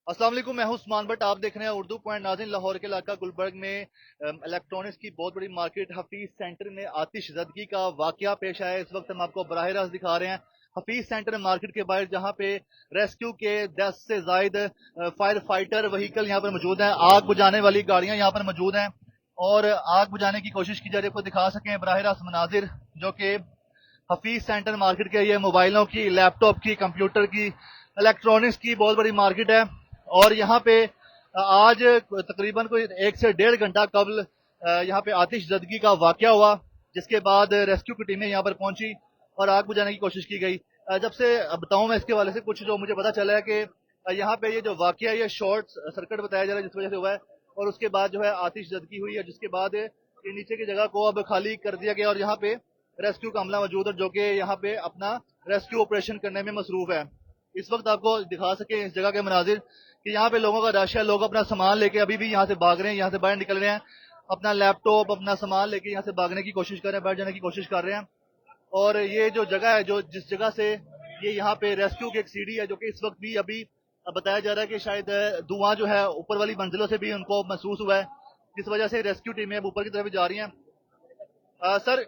अस्सलाम वालेकुम, मैं हूं उस्मान बट आप देख रहे हैं उर्दू पॉइंट। नाज़रीन, लाहौर के इलाका गुलबर्ग में इलेक्ट्रॉनिक्स की बहुत बड़ी मार्केट हफीज सेंटर में आतिश ज़दगी का वाकया पेश आया है। इस वक्त हम आपको बराह रास्त दिखा रहे हैं हफीज सेंटर मार्केट के बाहर, जहां पे रेस्क्यू के 10 से जायद फायर फाइटर व्हीकल यहाँ पर मौजूद हैं। आग बुझाने वाली गाड़ियां यहाँ पर मौजूद हैं और आग बुझाने की कोशिश की जा रही है। आपको दिखा सकें बराह रास्त मनाजिर जो कि हफीज सेंटर मार्केट के, ये मोबाइलों की, लैपटॉप की, कंप्यूटर की, इलेक्ट्रॉनिक्स की बहुत बड़ी मार्केट है। और यहाँ पे आज तकरीबन कोई 1 से 1.5 घंटा कबल यहाँ पे आतिश ज़दगी का वाकया हुआ, जिसके बाद रेस्क्यू की टीमें यहाँ पर पहुंची और आग बुझाने की कोशिश की गई। जब से बताऊं मैं इसके वाले से कुछ जो मुझे पता चला है कि यहाँ पे ये जो वाकया, ये शॉर्ट सर्किट बताया जा रहा है जिस वजह से हुआ है, और उसके बाद जो है आतिश ज़दगी हुई है, जिसके बाद ये नीचे की जगह को अब खाली कर दिया गया और यहाँ पे रेस्क्यू का अमला मौजूद है जो कि यहाँ पे अपना रेस्क्यू ऑपरेशन करने में मसरूफ है। इस वक्त आपको दिखा सके इस जगह के मनाजिर कि यहाँ पे लोगों का रश है। लोग अपना सामान लेके अभी भी यहाँ से भाग रहे हैं, यहाँ से बाहर निकल रहे हैं, अपना लैपटॉप, अपना सामान लेके यहाँ से भागने की कोशिश कर रहे हैं, बाहर जाने की कोशिश कर रहे हैं। और ये जो जगह है, जो जिस जगह से ये यहाँ पे रेस्क्यू की एक सीढ़ी है, जो कि इस वक्त भी अभी बताया जा रहा है कि शायद धुआं जो है ऊपर वाली मंजिलों से भी उनको महसूस हुआ है, जिस वजह से रेस्क्यू टीमें ऊपर की तरफ जा रही हैं। सर,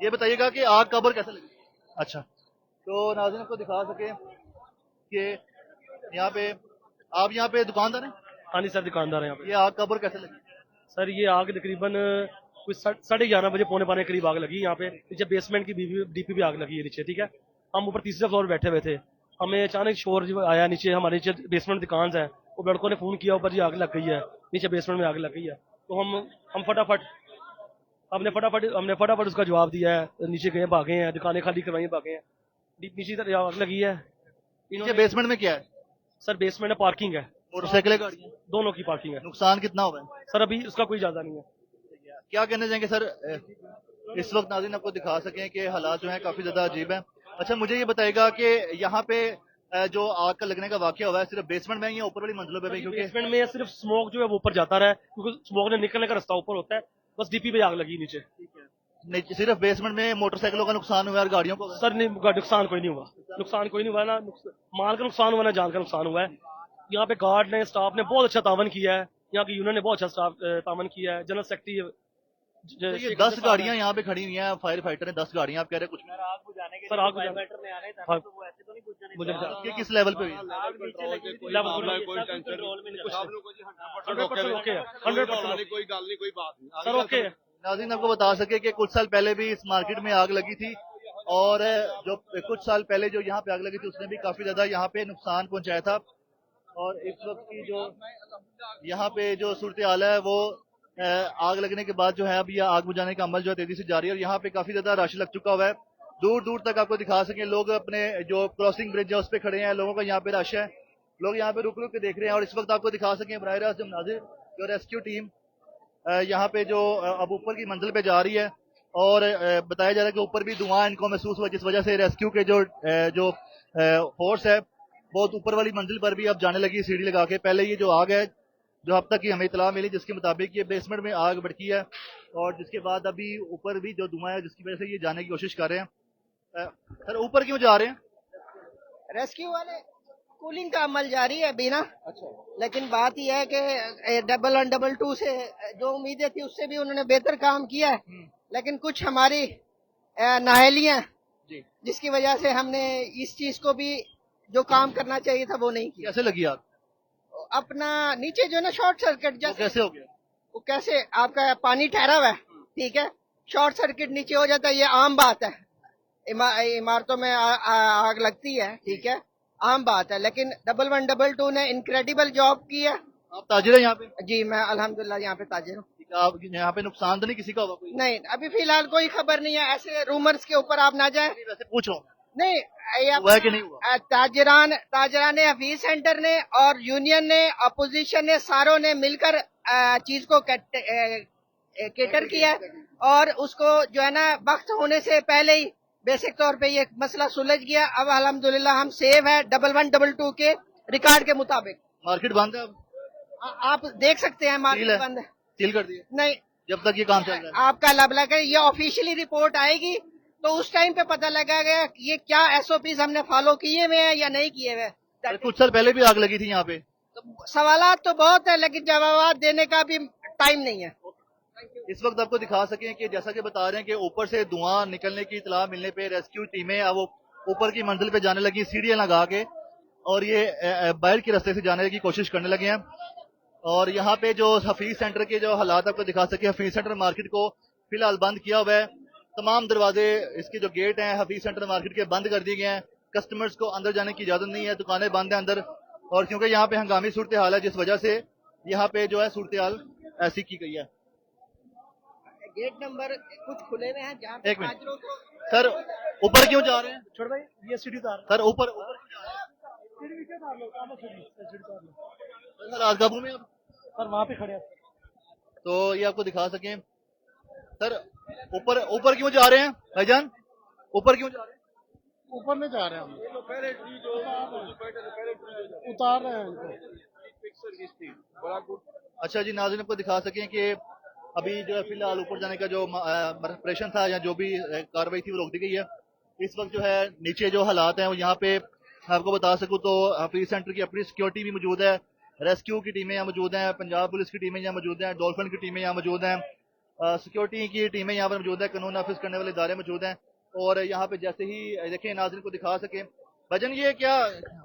ये बताइएगा कि आग कबर कैसे लगी? अच्छा, तो नाज़रीन आपको दिखा सके कि यहाँ पे आप यहाँ पे दुकानदार हैं? हाँ जी सर, दुकानदार है यहाँ पे। ये आग कबर कैसे लगी? सर ये आग तकरीबन कुछ 11:30 बजे, पौने 12 के करीब आग लगी। यहाँ पे नीचे बेसमेंट की डीपी भी आग लगी है नीचे, ठीक है। हम ऊपर तीसरे फ्लोर बैठे हुए थे, हमें अचानक शोर जो आया नीचे, हमारे नीचे बेसमेंट दुकान है, वो लड़कों ने फोन किया ऊपर जी आग लग गई है, नीचे बेसमेंट में आग लग गई है। तो हम हमने फटाफट उसका जवाब दिया है, नीचे गए, भागे हैं, दुकानें खाली करवाई, भागे हैं। नीचे तरफ आग लगी है। नीचे बेसमेंट में क्या है? सर बेसमेंट में पार्किंग है, मोटरसाइकिलें, गाड़ियाँ, दोनों की पार्किंग है। नुकसान कितना हुआ है सर अभी उसका कोई इजाजा नहीं है। क्या कहना चाहेंगे सर? इस वक्त नाज़रीन आपको दिखा सकें कि हालात जो हैं काफी ज्यादा अजीब हैं। अच्छा, मुझे ये बताएगा कि यहाँ पे जो आग का लगने का वाकया हुआ है, सिर्फ बेसमेंट में या ऊपर वाली मंजिलों पे भी? क्योंकि बेसमेंट में सिर्फ स्मोक जो है वो ऊपर जाता रहा है, क्योंकि स्मोक ने निकलने का रास्ता ऊपर होता है, बस डीपी पे आग लगी नीचे। नहीं, सिर्फ बेसमेंट में मोटरसाइकिलों का नुकसान हुआ है और गाड़ियों को? सर नहीं, नुकसान कोई नहीं हुआ, नुकसान कोई नहीं हुआ ना, माल का नुकसान हुआ ना जान का नुकसान हुआ है। यहाँ पे गार्ड ने, स्टाफ ने बहुत अच्छा तावन किया है, यहाँ की यूनियन ने बहुत अच्छा तावन किया है। जनरल सेक्रेटरी तो ये 10 गाड़ियां यहाँ पे खड़ी हुई हैं, फायर फाइटर ने 10 गाड़ियां, आप कह रहे हैं कुछ? आग बुझाने के लिए फायर फाइटर ने आ रहे थे, तो वो ऐसे तो नहीं बुझाने। ये किस लेवल पे हुई है? सर ओके है। नाज़रीन आपको बता सके कि कुछ साल पहले भी इस मार्केट में आग लगी थी, और जो कुछ साल पहले जो यहाँ पे आग लगी थी उसने भी काफी ज्यादा यहाँ पे नुकसान पहुंचाया था। और इस वक्त की जो यहाँ पे जो सूरत हाल है, वो आग लगने के बाद जो है अब यह आग बुझाने का अमल जो है तेजी से जारी है, और यहाँ पे काफी ज्यादा रश लग चुका हुआ है। दूर दूर तक आपको दिखा सकें, लोग अपने जो क्रॉसिंग ब्रिज है उस पर खड़े हैं, लोगों का यहाँ पे रश है, लोग यहाँ पे रुक रुक के देख रहे हैं। और इस वक्त आपको दिखा सकें बराह रास्त जो नाज़िर, जो रेस्क्यू टीम यहाँ पे जो अब ऊपर की मंजिल पे जा रही है, और बताया जा रहा है कि ऊपर भी धुआं इनको महसूस हुआ, जिस वजह से रेस्क्यू के जो फोर्स है बहुत ऊपर वाली मंजिल पर भी अब जाने लगी सीढ़ी लगा के। पहले ये जो आग है, जो अब तक की हमें इतला मिली, जिसके मुताबिक ये बेसमेंट में आग भड़की है, और जिसके बाद अभी ऊपर भी जो धुआं है जिसकी वजह से ये जाने की कोशिश कर रहे हैं। सर ऊपर क्यों जा रहे हैं? रेस्क्यू वाले कूलिंग का अमल जारी है अभी ना। अच्छा, लेकिन बात यह है कि 112 से जो उम्मीदें थी उससे भी उन्होंने बेहतर काम किया है, लेकिन कुछ हमारी नाअहलियां जिसकी वजह से हमने इस चीज को भी, जो काम करना चाहिए था वो नहीं किया। कैसे लगी आग? अपना नीचे जो है ना शॉर्ट सर्किट, जैसे कैसे हो गया? वो कैसे, आपका पानी ठहरा हुआ है, ठीक है, शॉर्ट सर्किट नीचे हो जाता है, ये आम बात है, इमारतों में आग लगती है, ठीक है, आम बात है। लेकिन 1122 ने इनक्रेडिबल जॉब की है। आप ताजिर हैं यहाँ पे? जी, मैं अल्हम्दुलिल्लाह यहाँ पे ताजिर हूँ। आप यहाँ पे नुकसान तो नहीं किसी का हुआ? कोई नहीं, अभी फिलहाल कोई खबर नहीं है, ऐसे रूमर्स के ऊपर आप ना जाए। वैसे पूछ रहा हूँ। नहीं, हुआ है कि नहीं हुआ? ताजरान हफीज सेंटर ने और यूनियन ने, अपोजिशन ने, सारों ने मिलकर चीज को केटर किया है, और उसको जो है ना वक्त होने से पहले ही बेसिक तौर पे ये मसला सुलझ गया। अब अल्हम्दुलिल्लाह हम सेव है 1122 के रिकॉर्ड के मुताबिक। मार्केट बंद है अब? आप देख सकते हैं मार्केट बंद है। सील कर दिया? नहीं, जब तक ये काम चल रहा है। आपका लबलग है, ये ऑफिशियली रिपोर्ट आएगी तो उस टाइम पे पता लगा गया कि ये क्या एसओपीज हमने फॉलो किए हुए हैं या नहीं किए हुए हैं। कुछ साल पहले भी आग लगी थी यहाँ पे। तो सवालात तो बहुत है, लेकिन जवाब देने का भी टाइम नहीं है। इस वक्त आपको दिखा सकें कि जैसा कि बता रहे हैं कि ऊपर से धुआं निकलने की इतला मिलने पे रेस्क्यू टीमें अब वो ऊपर की मंजिल पे जाने लगी सीढ़ियां लगा के, और ये बाहर के रास्ते से जाने की कोशिश करने लगे हैं। और यहाँ पे जो हफीज सेंटर के जो हालात आपको दिखा सके, हफीज सेंटर मार्केट को फिलहाल बंद किया हुआ है। तमाम दरवाजे, इसके जो गेट हैं हफीज सेंटर मार्केट के, बंद कर दिए गए हैं। कस्टमर्स को अंदर जाने की इजाजत नहीं है, दुकानें बंद हैं अंदर। और क्योंकि यहाँ पे हंगामी सूरत हाल है, जिस वजह से यहाँ पे जो है सूरत हाल ऐसी की गई है। गेट नंबर कुछ खुले हुए हैं जहाँ पे एक मिनट हाजिरों को सर, ऊपर क्यों जा रहे हैं? छोड़ भाई, ये सीढ़ी उतार सर ऊपर ऊपर क्यों जा रहे हैं? सीढ़ी नीचे उतार लो, काम है सीढ़ी उतार लो। सर आज काबू में आप? सर वहाँ पे खड़े हैं। तो ये आपको दिखा सकें सर, ऊपर ऊपर क्यों जा रहे हैं भाईजान? ऊपर क्यों जा रहे हैं? ऊपर नहीं जा रहे हम, उतार रहे हैं इनको। अच्छा जी, नाज़रीन आपको दिखा सकें कि अभी जो है फिलहाल ऊपर जाने का जो ऑपरेशन था या जो भी कार्रवाई थी वो रोक दी गई है। इस वक्त जो है नीचे जो हालात हैं वो यहाँ पे मैं आपको बता सकूं तो हफीज सेंटर की अपनी सिक्योरिटी भी मौजूद है, रेस्क्यू की टीमें यहाँ मौजूद हैं, पंजाब पुलिस की टीमें यहाँ मौजूद हैं, डॉल्फिन की टीमें यहाँ मौजूद हैं, सिक्योरिटी की टीमें यहाँ पर मौजूद है, कानून नाफिज करने वाले इदारे मौजूद हैं। और यहाँ पे जैसे ही देखें नाज़रीन को दिखा सके, भजन ये क्या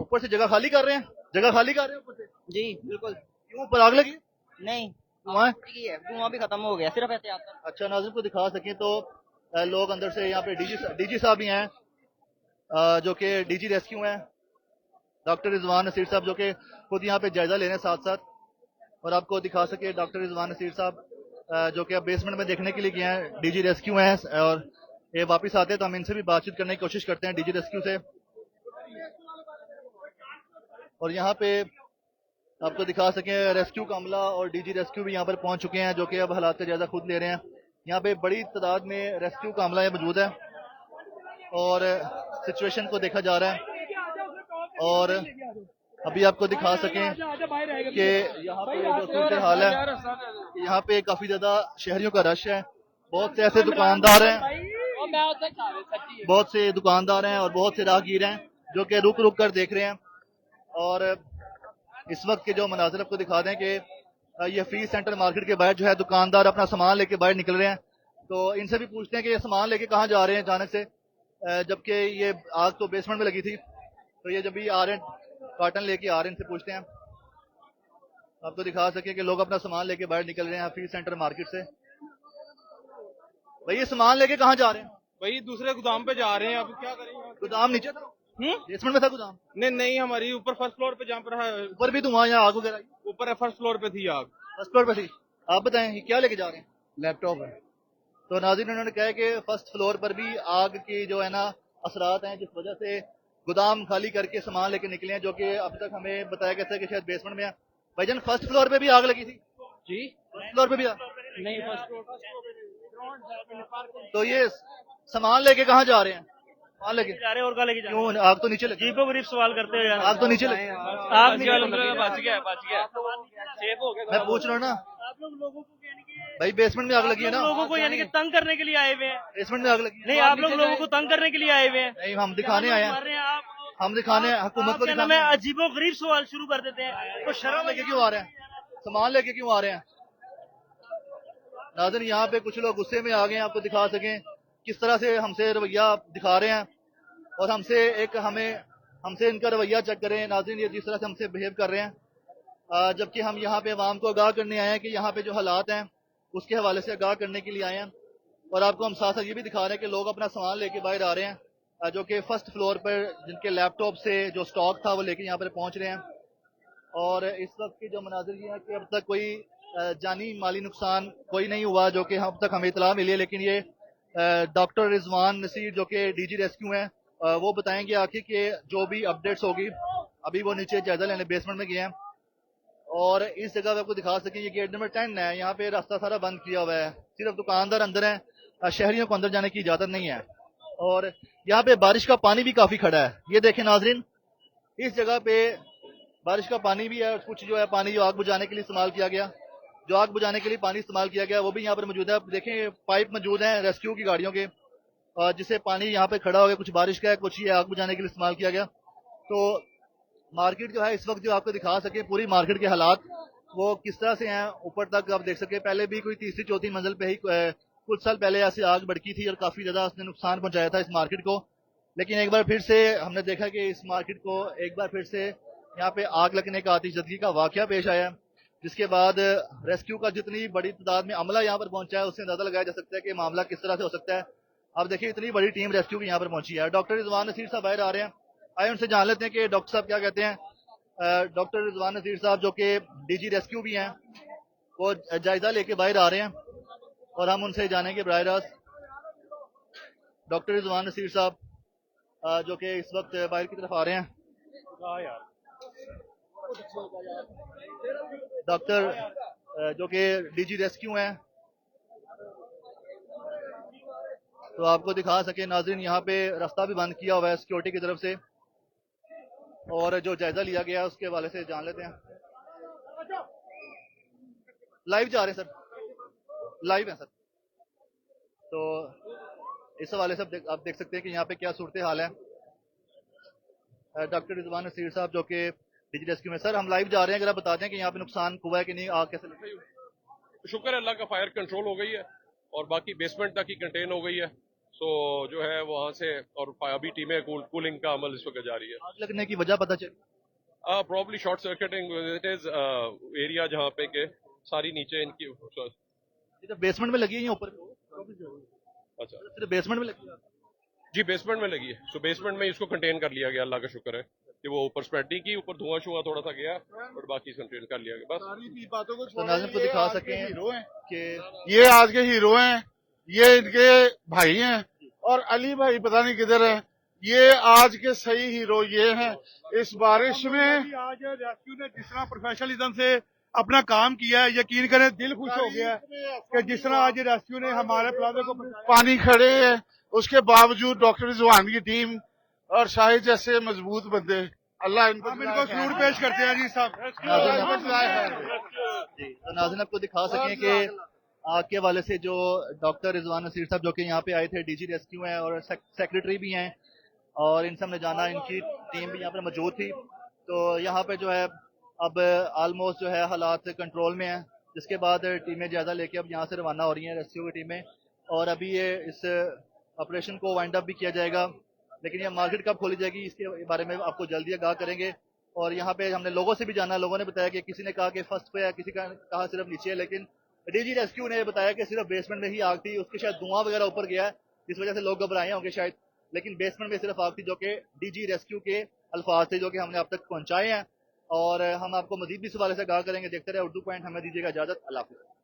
ऊपर से जगह खाली कर रहे हैं? जगह खाली कर रहे हैं ऊपर से? जी बिल्कुल क्यों, ऊपर आग लगी? नहीं, धुआं है? धुआं भी खत्म हो गया, सिर्फ एहतियात। अच्छा, नाज़रीन को दिखा सकें तो लोग अंदर से यहाँ पे डीजी साहब भी हैं, जो कि डीजी रेस्क्यू हैं, डॉक्टर रिजवान नसीर साहब जो कि खुद यहाँ पे जायजा ले रहे हैं साथ साथ। और आपको दिखा सके डॉक्टर रिजवान नसीर साहब जो कि अब बेसमेंट में देखने के लिए गए हैं, डीजी रेस्क्यू हैं, और ये वापस आते हैं तो हम इनसे भी बातचीत करने की कोशिश करते हैं डीजी रेस्क्यू से। और यहाँ पे आपको दिखा सके रेस्क्यू का अमला और डीजी रेस्क्यू भी यहाँ पर पहुंच चुके हैं, जो कि अब हालात का जायजा खुद ले रहे हैं। यहाँ पे बड़ी तादाद में रेस्क्यू का अमला मौजूद है और सिचुएशन को देखा जा रहा है। और अभी आपको दिखा सकें कि यहाँ पे जो सूरत हाल है, यहाँ पे काफी ज्यादा शहरियों का रश है, बहुत से ऐसे दुकानदार हैं, बहुत से दुकानदार हैं और बहुत से राहगीर हैं जो कि रुक रुक कर देख रहे हैं। और इस वक्त के जो मनाजिर आपको दिखा दें कि ये हफीज सेंटर मार्केट के बाहर जो है दुकानदार अपना सामान लेके बाहर निकल रहे हैं। तो इनसे भी पूछते हैं कि ये सामान लेके कहाँ जा रहे हैं अचानक से, जबकि ये आग तो बेसमेंट में लगी थी। तो ये जब भी आ रहे हैं कार्टन लेके आ रहे हैं, इनसे पूछते हैं। आपको दिखा सके कि लोग अपना सामान लेके बाहर निकल रहे हैं हफीज सेंटर मार्केट से। भाई ये सामान लेके कहाँ जा रहे हैं? भाई दूसरे गोदाम पे जा रहे हैं, अब क्या करेंगे? गोदाम नीचे था, बेसमेंट में था गोदाम? नहीं नहीं, हमारी ऊपर फर्स्ट फ्लोर पे जहाँ पर है, ऊपर भी धुआं या आग वगैरह? ऊपर फर्स्ट फ्लोर पे थी आग। फर्स्ट फ्लोर पे थी। आप बताएं ये क्या लेके जा रहे हैं? लैपटॉप है। तो नाज़रीन उन्होंने कहा कि फर्स्ट फ्लोर पर भी आग की जो है ना असरात हैं, जिस वजह से गोदाम खाली करके सामान लेके निकले हैं, जो कि अब तक हमें बताया गया था कि शायद बेसमेंट में है। भाईजान फर्स्ट फ्लोर पे भी आग लगी थी? जी फर्स्ट फ्लोर पे भी आग? नहीं, फर्स्ट फ्लोर। तो ये सामान लेके कहाँ जा रहे हैं? सामान लेके जा रहे हैं और कहाँ लेके जा रहे हैं? क्यों, आग तो नीचे लगी। जी को गरीब सवाल करते हो यार। आग तो नीचे लगी। आग निकाल, बच गया सेफ हो गया। मैं पूछ रहा हूँ ना आप लोग लोगों को यानी कि भाई, बेसमेंट में आग लगी है ना? लोगों को यानी कि तंग करने के लिए आए हुए हैं। बेसमेंट में आग लगी है। नहीं, आप लोग लोगों को तंग करने के लिए आए हुए हैं। नहीं, हम दिखाने आए मार रहे हैं, हैं आप। हम दिखाने हुकूमत को क्या नाम दिखाने है, अजीबो गरीब सवाल शुरू कर देते हैं तो शर्म सामान लेके क्यों आ रहे हैं? सामान लेके क्यों आ रहे हैं? नाज़रीन यहाँ पे कुछ लोग गुस्से में आ गए हैं, आपको दिखा सकें किस तरह से हमसे रवैया दिखा रहे हैं और हमसे इनका रवैया चेक करें नाज़रीन, ये जिस तरह से हमसे बिहेव कर रहे हैं। जबकि हम यहाँ पे अवाम को आगाह करने आए हैं कि यहाँ पे जो हालात हैं उसके हवाले से आगाह करने के लिए आए हैं। और आपको हम साथ साथ ये भी दिखा रहे हैं कि लोग अपना सामान लेके बाहर आ रहे हैं, जो कि फर्स्ट फ्लोर पर जिनके लैपटॉप से जो स्टॉक था वो लेके यहाँ पर पहुंच रहे हैं। और इस वक्त की जो मनाजिर ये है कि अब तक कोई जानी माली नुकसान कोई नहीं हुआ, जो कि अब तक हमें इतला मिली है। लेकिन ये डॉक्टर रिजवान नसीर जो कि डीजी रेस्क्यू हैं, वो बताएंगे आखिर कि जो भी अपडेट्स होगी। अभी वो नीचे जायजा लेने बेसमेंट में गए हैं। और इस जगह पे आपको दिखा सकें ये गेट नंबर 10 है, यहाँ पे रास्ता सारा बंद किया हुआ है, सिर्फ दुकानदार अंदर हैं, शहरियों को अंदर जाने की इजाजत नहीं है। और यहाँ पे बारिश का पानी भी काफी खड़ा है, ये देखें नाजरीन, इस जगह पे बारिश का पानी भी है। कुछ जो है पानी जो आग बुझाने के लिए इस्तेमाल किया गया, पानी इस्तेमाल किया गया वो भी यहाँ पर मौजूद है। आप देखें पाइप मौजूद हैं रेस्क्यू की गाड़ियों के, जिसे पानी यहाँ पे खड़ा हो गया, कुछ बारिश का है, कुछ ये आग बुझाने के लिए इस्तेमाल किया गया। तो मार्केट जो है इस वक्त जो आपको दिखा सके पूरी मार्केट के हालात वो किस तरह से हैं, ऊपर तक आप देख सके। पहले भी कोई तीसरी चौथी मंजिल पे ही कुछ साल पहले ऐसी आग भड़की थी और काफी ज्यादा उसने नुकसान पहुंचाया था इस मार्केट को। लेकिन एक बार फिर से हमने देखा कि इस मार्केट को एक बार फिर से यहाँ पे आग लगने का आतिशबाजी का वाकया पेश आया, जिसके बाद रेस्क्यू का जितनी बड़ी तादाद में अमला यहाँ पर पहुंचा है उससे अंदाजा लगाया जा सकता है कि मामला किस तरह से हो सकता है। आप देखिए इतनी बड़ी टीम रेस्क्यू की यहाँ पर पहुंची है। डॉक्टर रिजवान नसीर साहब बाहर आ रहे हैं, आइए उनसे जान लेते हैं कि डॉक्टर साहब क्या कहते हैं। डॉक्टर रिजवान नसीर साहब जो कि डीजी रेस्क्यू भी हैं, वो जायजा लेके बाहर आ रहे हैं और हम उनसे जानेंगे बराह रास्त। डॉक्टर रिजवान नसीर साहब जो कि इस वक्त बाहर की तरफ आ रहे हैं। डॉक्टर जो कि डीजी रेस्क्यू हैं, तो आपको दिखा सके नाज़रीन, यहाँ पे रास्ता भी बंद किया हुआ है सिक्योरिटी की तरफ से, और जो जायजा लिया गया है उसके हवाले से जान लेते हैं। लाइव जा रहे हैं सर, लाइव है सर। तो इस हवाले से आप देख सकते हैं कि यहाँ पे क्या सूरत हाल है। डॉक्टर रिजवान नसीर साहब जो कि डीजी रेस्क्यू में, सर हम लाइव जा रहे हैं, अगर आप बता दें कि यहाँ पे नुकसान हुआ है कि नहीं, आग कैसे लगी? शुक्र है अल्लाह का, फायर कंट्रोल हो गई है और बाकी बेसमेंट तक ही कंटेन हो गई है। सो जो है वहाँ से, और अभी टीमें कूलिंग का अमल इस वक्त जारी है। आग लगने की वजह पता चली? Probably short circuiting, it is area जहाँ पे के सारी नीचे इनकी। सिर्फ बेसमेंट में लगी है या ऊपर? अच्छा सिर्फ बेसमेंट में लगी है? जी बेसमेंट में लगी है। सो बेसमेंट में इसको कंटेन कर लिया गया, अल्लाह का शुक्र है कि वो ऊपर स्प्रेड नहीं की, ऊपर धुआं शुआ थोड़ा सा गया और बाकी कंटेन कर लिया गया बस। बातों को तो नाज़रीन को दिखा सके कि ये आज के हीरो हैं, ये इनके भाई हैं, और अली भाई पता नहीं किधर है। ये आज के सही हीरो ये हैं। इस बारिश में आज रेस्क्यू ने जिस तरह प्रोफेशनलिज्म से अपना काम किया है, यकीन करें दिल खुश हो गया है कि जिस तरह आज रेस्क्यू ने हमारे प्लाजो को पानी खड़े हैं, उसके बावजूद डॉक्टर रिजवान की टीम और शाहिद जैसे मजबूत बंदे, अल्लाह इनको हम इनको सलूट पेश करते हैं जी साहब। जी, तो नाज़रीन आपको दिखा सकें कि आग के हवाले से जो डॉक्टर रिजवान नसीर साहब जो कि यहाँ पे आए थे, डीजी रेस्क्यू हैं और सेक्रेटरी भी हैं, और इनसे हमने जाना, इनकी टीम भी यहाँ पे मौजूद थी। तो यहाँ पे जो है अब ऑलमोस्ट जो है हालात कंट्रोल में हैं, जिसके बाद टीमें जायजा लेके अब यहाँ से रवाना हो रही हैं रेस्क्यू की टीमें, और अभी ये इस ऑपरेशन को वाइंड अप भी किया जाएगा। लेकिन ये मार्केट कब खोली जाएगी इसके बारे में आपको जल्दी आगाह करेंगे। और यहाँ पे हमने लोगों से भी जाना, लोगों ने बताया कि किसी ने कहा कि फर्स्ट पे है, किसी का कहा सिर्फ नीचे है, लेकिन डीजी रेस्क्यू ने बताया कि सिर्फ बेसमेंट में ही आग थी, उसके शायद धुआं वगैरह ऊपर गया है जिस वजह से लोग घबराए होंगे शायद, लेकिन बेसमेंट में सिर्फ आग थी, जो कि डीजी रेस्क्यू के अल्फाज थे जो कि हमने अब तक पहुंचाए हैं। और हम आपको मजीद भी इस हवाले से आगाह करेंगे। देखते रहे उर्दू पॉइंट, हमें दीजिएगा इजाजत, अल्लाह हाफिज़।